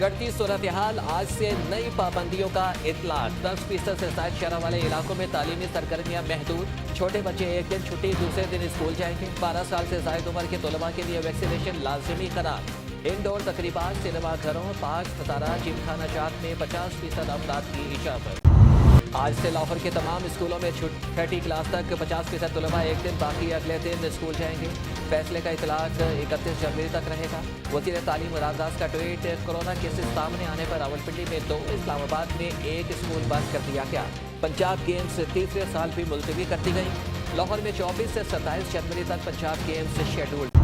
बिगड़ती सूरत हाल, आज से नई पाबंदियों का इतलाक। 10% से ज्यादा शहर वाले इलाकों में तालीमी सरगर्मियां महदूद। छोटे बच्चे एक दिन छुट्टी, दूसरे दिन स्कूल जाएंगे। 12 साल से ज्यादा उम्र के तलबा के लिए वैक्सीनेशन लाजमी करार। इंडोर तकरीबात, सिनेमा घरों, पार्क, नजारा, जिमखाना जात में 50% अफराद की इजाजत। आज से लाहौर के तमाम स्कूलों में छठी क्लास तक 50% तलबा एक दिन, बाकी अगले दिन स्कूल जाएंगे। फैसले का इतलाक 31 जनवरी तक रहेगा। वज़ीर तालीम राजाज का ट्वीट, कोरोना केसेस सामने आने पर रावलपिंडी में 2, इस्लामाबाद में 1 स्कूल बंद कर दिया गया। पंजाब गेम्स तीसरे साल भी मुलतवी कर दी गई। लाहौर में 24 से 27 जनवरी तक पंजाब गेम्स शेड्यूल्ड।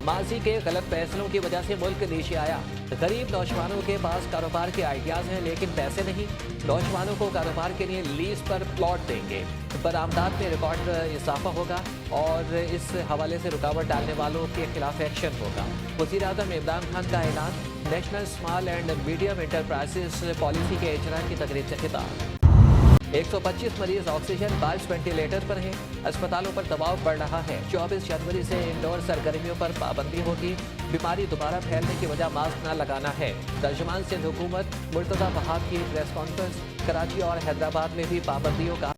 माजी के गलत फैसलों की वजह से मुल्क नीचे आया। गरीब नौजवानों के पास कारोबार के आइडियाज हैं लेकिन पैसे नहीं। नौजवानों को कारोबार के लिए लीज पर प्लॉट देंगे। बरामदात में रिकॉर्ड इजाफा होगा और इस हवाले से रुकावट डालने वालों के खिलाफ एक्शन होगा। वज़ीर आज़म इमरान खान का ऐलान, national small and medium enterprises policy के इजरा की तकरीब से खिताब। 125 मरीज ऑक्सीजन, 22 वेंटिलेटर पर हैं। अस्पतालों पर दबाव बढ़ रहा है। 24 जनवरी से इंडोर सरगर्मियों पर पाबंदी होगी। बीमारी दोबारा फैलने की वजह मास्क न लगाना है। तर्जुमान सिंध हुकूमत, मुर्तज़ा वहाब की प्रेस कॉन्फ्रेंस। कराची और हैदराबाद में भी पाबंदियों का।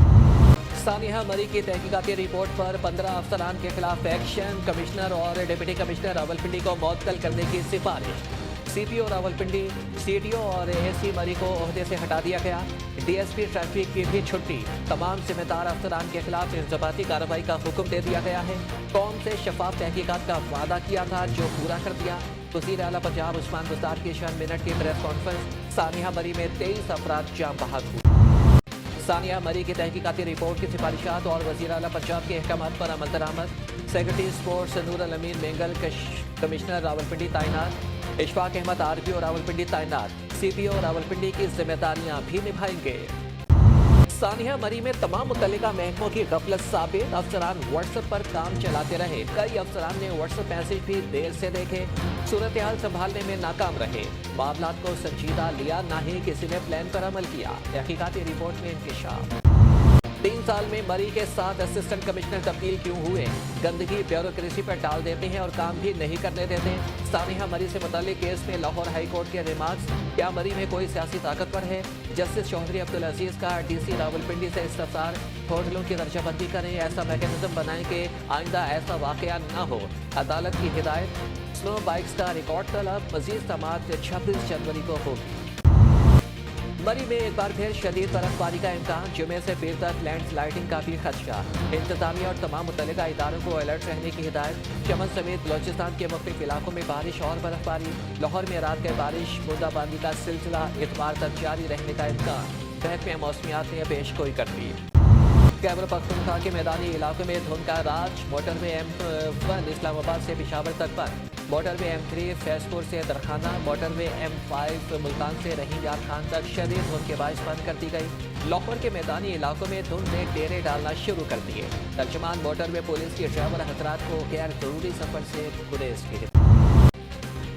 सानिया मरी की तहकीकाती रिपोर्ट पर 15 अफसरान के खिलाफ एक्शन। कमिश्नर और डिप्टी कमिश्नर रावलपिंडी को मुअत्तल करने की सिफारिश। CPO रावलपिंडी, CTO और AC मरी को ओहदे से हटा दिया गया। DSP ट्रैफिक की भी छुट्टी। तमाम जिम्मेदार अफसरान के खिलाफ इंजबाती कार्रवाई का हुक्म दे दिया गया है। कौम से शफाफ तहकीकात का वादा किया था जो पूरा कर दिया। वज़ीर आला पंजाब उस्मान बुज़दार की 6 मिनट की प्रेस कॉन्फ्रेंस। सानिया मरी में 23 अफराद जाम बहक हुए। सानिया मरी की तहकीकाती रिपोर्ट की सिफारिशात और वज़ीर आला पंजाब के अहकामात पर अमल दरामद। सेक्रेटरी स्पोर्ट्स नूर अल अमीन मेंगल, कमिश्नर रावलपिंडी तैनात। इशफाक अहमद RPO रावलपिंडी तैनात। CPO रावलपिंडी की जिम्मेदारियां भी निभाएंगे। सानिया मरी में तमाम मुतल्लिका महकमों की गफलत साबित। अफसरान व्हाट्सएप पर काम चलाते रहे। कई अफसरान ने व्हाट्सएप मैसेज भी देर से देखे। सूरत हाल संभालने में नाकाम रहे। मामलात को संजीदा लिया, ना ही किसी ने प्लान पर अमल किया। तहकीकाती रिपोर्ट में इंकशाफ। 3 साल में मरी के 7 असिस्टेंट कमिश्नर तब्दील क्यों हुए? गंदगी ब्यूरोक्रेसी पर डाल देते हैं और काम भी नहीं करने देते। सानिया मरी से मुताल्लिक केस में लाहौर हाई कोर्ट के रिमार्क्स, क्या मरी में कोई सियासी ताकतवर है? जस्टिस चौधरी अब्दुल अजीज का DC रावलपिंडी से इस्तफसार, होटलों की दर्जाबंदी करें, ऐसा मैकेनिज्म बनाएं कि आइंदा ऐसा वाकया न हो। अदालत की हिदायत। स्नो बाइक्स का रिकॉर्ड तलब, मजीद समात 26 जनवरी को होगी। मरी में एक बार फिर शदीद बर्फबारी का इम्कान। जुमे से पीर तक लैंड स्लाइडिंग का भी खदशा। इंतजामिया और तमाम मुतल्लिका इदारों को अलर्ट रहने की हिदायत। चमन समेत बलोचिस्तान के मुख्तलिफ इलाकों में बारिश और बर्फबारी। लाहौर में रात के बारिश बूंदाबांदी का सिलसिला इतवार तक जारी रहने का इम्कान। महकमे मौसमियात ने पेशगोई कर दी। खैबर पख्तूनख्वा के मैदानी इलाकों में धुंध का राज। मोटरवे M1 इस्लामाबाद से पेशावर तक बंद। मोटरवे M3 फैजपुर से दरखाना। मोटरवे M5 मुल्तान से रहीम यार खान तक शदीद धुंध के बायस बंद कर दी गई। लाहौर के मैदानी इलाकों में धुंध ने डेरे डालना शुरू कर दिए। तर्जुमान मोटरवे पुलिस के ड्राइवर हजरात को गैर जरूरी सफर से गुरेज की।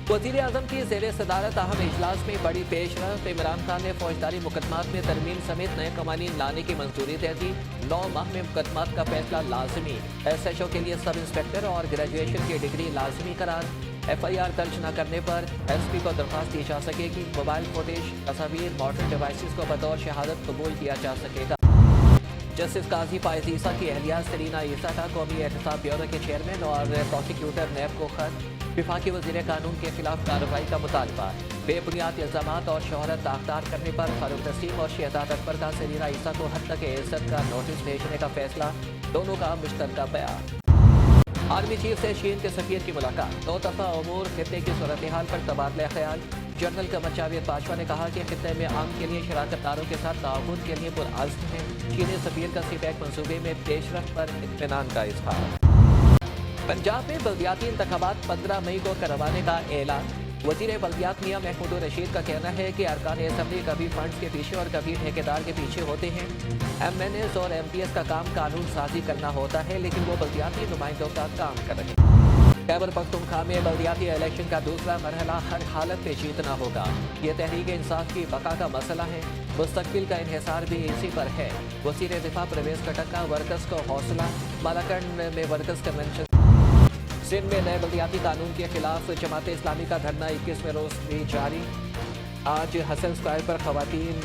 वज़ीर आज़म की ज़ेर सदारत अहम इजलास में बड़ी पेशरफ। इमरान खान ने फौजदारी मुकदमात में तरमीम समेत नए कवानीन लाने की मंजूरी दे दी। 9 माह में मुकदमात का फैसला लाजमी। SHO के लिए सब इंस्पेक्टर और ग्रेजुएशन की डिग्री लाजमी करार। FIR दर्ज न करने पर SP को दरख्वास्त दी जा सकेगी। मोबाइल फुटेज, तस्वीर, मॉडर्न डिवाइसेस को बतौर शहादत कबूल किया जा सकेगा। जस्टिस काजी फायज ईसा की अहलिया सरीना ईसा का कौमी एहतसाब ब्यूरो के चेयरमैन और प्रोसिक्यूटर नैब को खत। विफाकी वज़ीर कानून के खिलाफ कार्रवाई का मुतालबा। बेबुनियाद इल्ज़ामात और शोहरत दागदार करने पर फारूक नसीम और शहजाद अकबर का सरीना ईसा को हद तक इज्जत का नोटिस भेजने का फैसला। दोनों का मुश्तरका बयान। आर्मी चीफ से चीन के सफीर की मुलाकात। 2 दफ़ा अमूर खित्ते की सूरत हाल पर तबादला ख्याल। जनरल कमर जावेद बाजवा ने कहा कि खित्ते में आम के लिए शराकतदारों के साथ ताउन के लिए पुरअज़्म है। चीनी सफीर का CPEC मंसूबे में पेशरफ पर इत्मीनान का इजहार। पंजाब में बल्दियाती इंतखाबात 15 मई को करवाने का ऐलान। वज़ीर बल्दियात मियां महमूद रशीद का कहना है कि अरकान असम्बली कभी फंड्स के पीछे और कभी ठेकेदार के पीछे होते हैं। MNS और MPS का काम कानून साजी करना होता है, लेकिन वो बल्दियाती नुमाइंदों का काम कर रहे हैं। खैबर पख्तूनख्वा में बल्दियाती इलेक्शन का दूसरा मरहला हर हालत पे जीतना होगा। ये तहरीक इंसाफ की बका का मसला है। मुस्तकबिल का इन्हिसार भी इसी पर है। वज़ीर दिफा परवेज खट्टर का वर्कर्स को हौसला। मालाकंड में वर्कर्स कन्वेंशन। सिंध में नए बल्दियाती कानून के खिलाफ जमात इस्लामी का धरना 21वें रोज भी जारी। आज हसन स्क्वायर पर खवातीन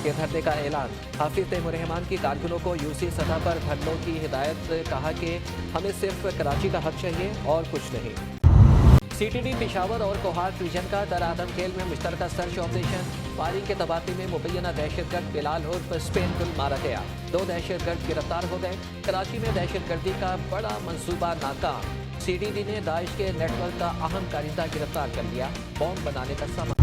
के धरने का ऐलान। हाफिज तैमूर-रहमान की कारकुनों को यूसी सतह पर धरनों की हिदायत। कहा कि हमें सिर्फ कराची का हक चाहिए और कुछ नहीं। सीटीडी पेशावर और कोहाट रीजन का दरादम खेल में मुश्तरका सर्च ऑपरेशन। फायरिंग के तबादले में मुबैना दहशतगर्द बिलाल उर्फ स्पेन गुल मारा गया। 2 दहशतगर्द गिरफ्तार हो गए। कराची में दहशतगर्दी का बड़ा मंसूबा नाकाम। सीटीडी ने दाइश के नेटवर्क का अहम कारिंदा गिरफ्तार कर लिया। बॉम्ब बनाने का सामान।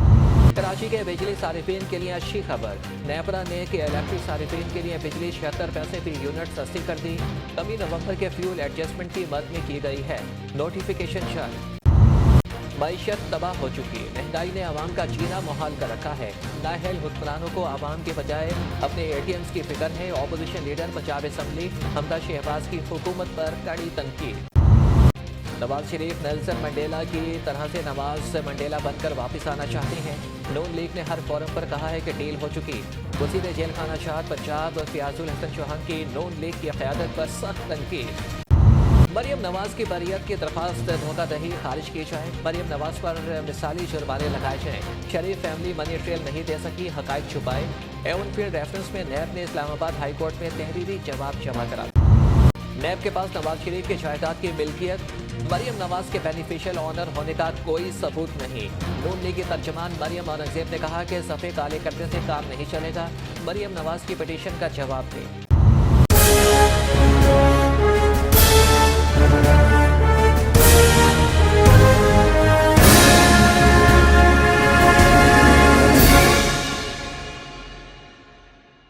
कराची के बिजली सारिफिन के लिए अच्छी खबर। नेपरा ने के इलेक्ट्रिक सारिफिन के लिए बिजली 76 पैसे फी यूनिट सस्ती कर दी। कमी नवंबर के फ्यूल एडजस्टमेंट की मद में की गई है। नोटिफिकेशन जारी। मईशत तबाह हो चुकी। महंगाई ने आवाम का जीना मुहाल कर रखा है। नाअहल हुक्मरानों को आवाम के बजाय अपने एटीएम्स की फिक्र है। ऑपोजिशन लीडर पंजाब असम्बली हमदा शहबाज की हुकूमत पर कड़ी तनकीद। नवाज शरीफ नेल्सन मंडेला की तरह से नवाज मंडेला बनकर वापस आना चाहते हैं। नून लीग ने हर फोरम पर कहा है कि डील हो चुकी। वज़ीर जेल खाना शाद पंजाब फियाजुल हसन चौहान की नून लीग की क़यादत पर सख्त तनकीद। मरियम नवाज की बरियत की दरख्वास्त धोखाधड़ी खारिज की जाए। मरियम नवाज पर मिसाली जुर्माने लगाए जाएँ। शरीफ फैमिली मनी ट्रेल नहीं दे सकी, हक़ाइक़ छुपाए। एवन फील्ड रेफरेंस में नैब ने इस्लामाबाद हाई कोर्ट में तहरीरी जवाब जमा करा। नैब के पास नवाज शरीफ की जायदाद की मिल्कियत, मरियम नवाज के बेनिफिशियल ऑनर होने का कोई सबूत नहीं। नून लीग की तर्जमान मरियम औरंगजेब ने कहा कि सफ़े काले करने से काम नहीं चलेगा। मरियम नवाज की पिटीशन का जवाब दें।